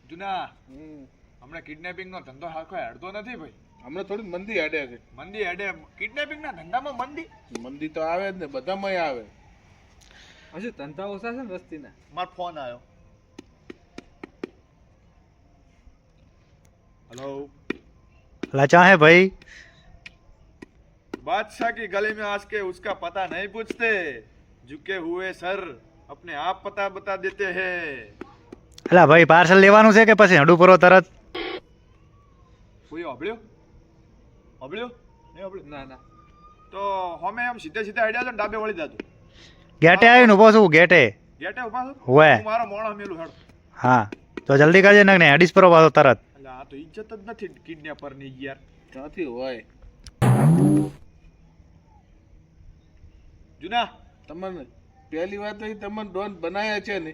જુના હમણાં કિડનેપિંગ નો ધંધો હારખો હેડતો નથી ભાઈ. હમણાં થોડી મંદી હેડે છે. મંદી હેડે કિડનેપિંગ ના ધંધામાં મંદી તો આવે જ ને, બધામાં આવે. હજુ ધંધા ઓછા છે ને વસ્તીના. મારો ફોન આવ્યો. हेलो लचा है भाई बादशाह की गली में आज के उसका पता नहीं पूछते झुके हुए सर अपने आप पता बता देते हैं. અલા ભાઈ પાર્સલ લેવાનું છે કે પછી હડું પરો તરત? કોઈ ઓબળ્યો નહીં ઓબળ્યો ના ના તો હમે એમ સીધે સીધા હેડ્યા છો ને ડાબે વળી જાતું. ગેટે આવીને ઉભો છું ગેટે. ગેટે ઉભા છો? હોવે. હું મારો મોણો મેલું હેડ. હા તો જલ્દી કરજે ને હેડીસ પરો પાછો તરત. એટલે આ તો ઇજ્જત જ નથી કિડનેપર ની યાર. ક્યાંથી હોય જુના તમને પહેલી વાત તો તમને ડોન બનાયા છે ને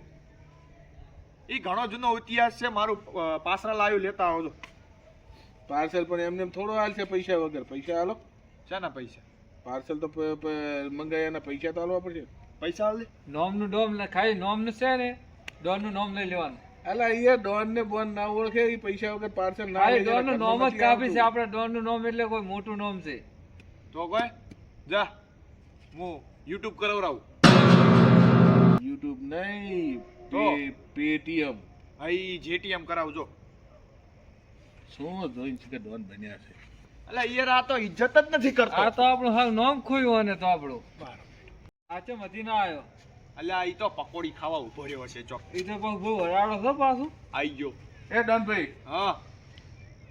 ઈ ઘણો જૂનો ઇતિહાસ છે. મારું પાસરા લાવ્યું લેતા આવજો. પાર્સલ પણ એમને એમ થોડો હાલ છે પૈસા વગર. પૈસા હાલો. શાના પૈસા? પાર્સલ તો મંગાયાના પૈસા તો હાલવા પડશે. પૈસા આલ દે. નોમનું ડોમ ખાલી નોમનું છે ને ડોનનું નોમ લઈ લેવાનું. અલા એ ડોન ને બોન ના ઓળખે એ પૈસા વગર પાર્સલ ના ખાલી લઈ જાય. ડોનનું નોમ જ કાફી છે. આપણે ડોનનું નોમ એટલે કોઈ મોટું નોમ છે. તો કોઈ જા હું યુટ્યુબ કરાવરાવું. યુટ્યુબ નહીં, તો? પેટીએમ. ભાઈ જેટીએમ કરાવજો. શું જોઈને છે કે ડોન બન્યા છે? એટલે યાર આ તો ઇજ્જત જ નથી કરતો. આ તો આપણું હાવ નોમ ખોયું અને તો આપણું આ ચમ હજી ના આવ્યો. અલ્યા ઈ તો પકોડી ખાવા ઉભો રહ્યો છે ચોક. એ તો બહુ વરાળો છે પાછું. આઈ ગયો. એ ડોન ભાઈ, હા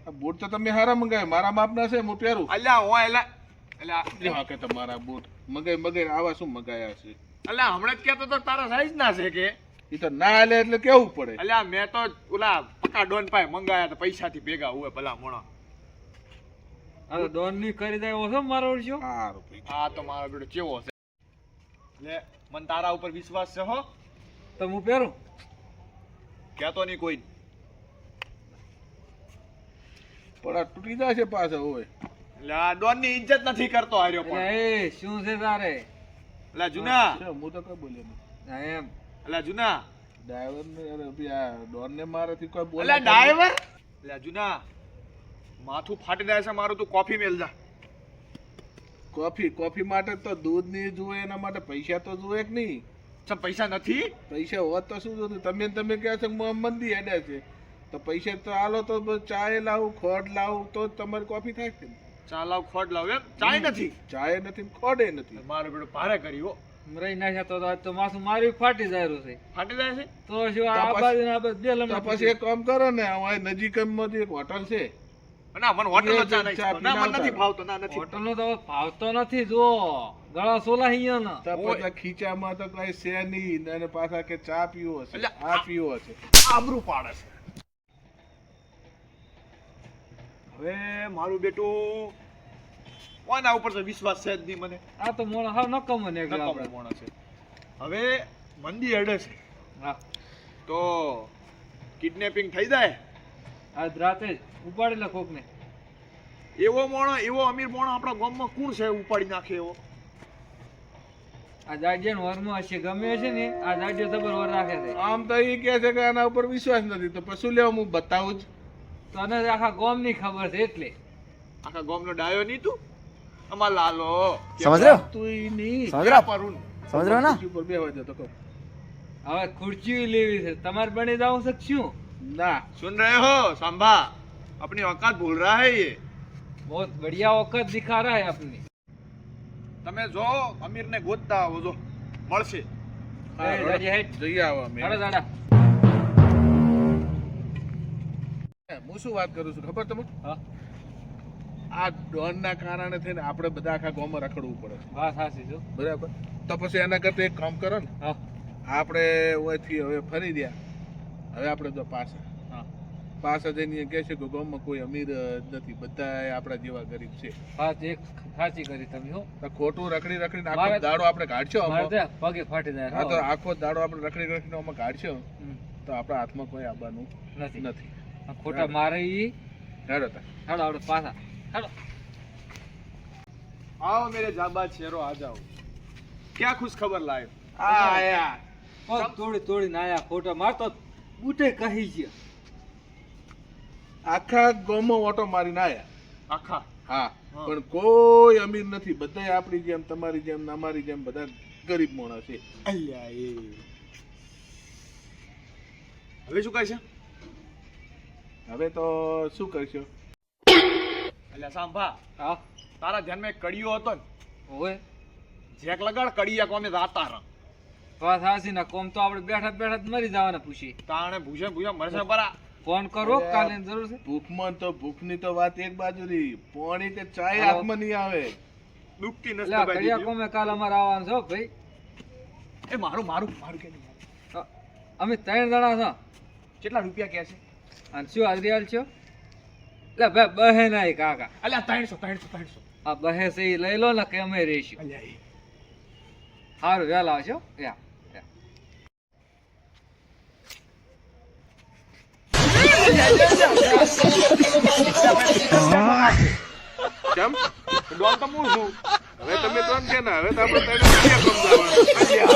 આ બૂટ તો તમે હારા મંગાવ્યા, મારા માપના છે, હું પહેરું. અલ્યા હું અલ્યા હા કે તમારા બૂટ મગાઈ આવા શું મંગાયા છે? અલ્યા હમણાં જ કહેતો તો તારા સાઈઝ ના છે કે. એ તો ના હાલે એટલે કેવું પડે. અલ્યા મેં તો ઓલા પક્કા ડોન પાસે મંગાયા તો પૈસાથી ભેગા હોય ભલા મોણા. આ તો ડોન ની કરી દે ઓછો મારો ઓળખ્યો. સારું ભાઈ. આ તો મારો બેટો કેવો છે. લે મને તારા ઉપર વિશ્વાસ છે હો. તો હું પહેરું. કહેતો નહીં કોઈ. પણ આ તૂટી જશે પાછો હોય. એટલે આ ડોન ની ઇજ્જત નથી કરતો હાર્યો પણ. એ શું છે તારે? અલ્યા જુના હું તો કઈ બોલ્યો નહીં. હા, એમ અલ્યા જુના ડ્રાઈવર ને અરે ભાઈ આ ડોન ને મારાથી કોઈ બોલે. અલ્યા ડ્રાઈવર અલ્યા જુના માથું ફાટી જાય છે મારું. તું કોફી મેલ જા. કોફી માટે તો દૂધ નહીં જુએ, એના માટે પૈસા તો જુએ કે નહીં? ચમ પૈસા નથી? પૈસા હોત તો શું જોતું? તમે કહો છો કે મંદી હેડે છે તો પૈસા તો હાલો તો ચાય લાવું, ખોડ લાવું તો જ તમારી કોફી થાય છે. ચા લાવ ખોડ લાવ એમ? ચાય નથી? ચાય નથી, ખોડે નથી. મારો બેટો ભારે કર્યો. રહી નાખ્યા તો આજ તો માથું મારી ફાટી જાય છે. ફાટી જાય છે? તો શું આ બાજુ ને આ બાજુ બે તો લમણા પછી એક કામ કરો ને, અમારી નજીકમાં એક હોટલ છે. ના મને હોટલનો ચા નહીં. ચા ના મને પીને નથી ભાવતો. ના નથી. હોટલનો તો ભાવતો નથી. જો ગળા સોલા અહીંયા તો પછી ખીચામાં તો કઈ છે નહીં અને પાછા કે ચા પીવો હશે, એટલે આ પીવો હશે. આબરૂ પાડે છે. હવે મારું બેટું કોના ઉપર તો વિશ્વાસ છે જ નહીં મને. આ તો મોણ હાવ નકમ ને નકામો આપણે. માણસ છે. હવે મંદી અડે છે હા તો કિડનેપિંગ થઈ જાય. આજ રાતે જ ઉપાડેલા કોક ને. એવો મોણો, એવો અમીર મોણો આપણા ગામમાં કોણ છે ઉપાડી નાખે એવો? આ જાડિયા વરમાં હશે ગમે છે ને આ જાડિયો જબર વર રાખે છે. આમ તો એ કહે છે કે આના ઉપર વિશ્વાસ નથી તો પછી લેવા હું બતાવું જ. તો આને આખા ગામ ની ખબર છે એટલે. આખા ગામનો ડાયો નહીં તું? અમાર લાલો સમજ રહ્યો? તું ઈ નહીં. સમજ રહ્યો? પરુન સમજ રહ્યો ના? ખુરશી ઉપર બેહવા દે તો કહું. હવે ખુરચી લેવી છે તમારે બની જાવ છે શું? ના सुन रहे हो सांभा? अपनी औकात भूल रहा है ये. बहुत बढ़िया औकात दिखा रहा है अपनी. તમે જો અમીર ને ગોતતા આવો જો મળશે. હા, એ જાડિયા હેઠ. જઈ આવો અમે. હાલો દાડા. હું શું વાત કરું છું ખબર તમને? હા આ ડોન ના કારણે થઈને આપણે બધા આખા ગામમાં રખડવું પડે છે. વાત સાચી છો. બરાબર? તો પછી એના કરતા એક કામ કરો ને, હા આપણે ઓયથી હવે ફરી રહ્યા. હવે આપણે જો હા પાછા જઈને કહે છે કે ગામમાં કોઈ અમીર જ નથી, બધા આપણા જેવા ગરીબ છે. વાત એક સાચી કરી તમે હો. તો ખોટું રખડીને આખો મારે- દાડો આપણે કાઢશો મારે આમાં. તો પગે ફાટી જાય. હા તો આખો દાડો આપણે રખડીને આમાં કાઢશો હમ. તો આપણા હાથમાં કોઈ આવવાનું નથી નથી. આ ખોટા મારે ઈ. હેડો તા. હાલો આવડે પાછા હાલો. आओ मेरे जाबाज शेरो आ जाओ. क्या खुश खबर लाए? આયા. પગ તોડી તોડીને આયા ખોટા માર તો બુટે કહી ગયા. આખા ગામમાં ઓટો મારીને આયા. આખા હા, પણ કોઈ અમીર નથી. બધા આપણી જેમ, તમારી જેમ, ને અમારી જેમ બધા ગરીબ માણસ છે. અલ્યા એ હવે શું કરશે? હવે તો શું કરશો? અલ્યા સાંભા, હા તારા ધ્યાનમાં એક કડિયો હતો ને, ઓય જેક લગાડ કડિયા કોમે રાતા રહ વાત હાસી ના કોમ તો આપણે બેઠા બેઠા જ મરી જવાના પૂછી તાણે ભૂસે ભૂસે મરશે પરા. ફોન કરો કાલે જરૂર છે ભૂખમાં તો ભૂખની તો વાત એક બાજુ રહી, પાણી કે ચાય હાલો. હાથમાં નહીં આવે. દુખતી એટલે નસ્તો ભાઈ કડિયા કોમે કાલ અમારે આવવાનું છો ભાઈ. એ મારું મારું મારું કે નહીં. અમે 3 જણા છો. કેટલા રૂપિયા કે છે? અને શું હાજરી હાલ છો? એટલે ભાઈ બહે નહીં કાકા. અલ્યા 300 આ બહે છે ઈ લઈ લો ને કે અમે રહીશું. અલ્યા એ સારું વહેલા આવશો. યા કેમ? ડોન તો હું છું. હવે તમે ત્રણ કે ના, હવે તો આપણે ત્રણ રૂપિયા કમ જવાનું. અલ્યા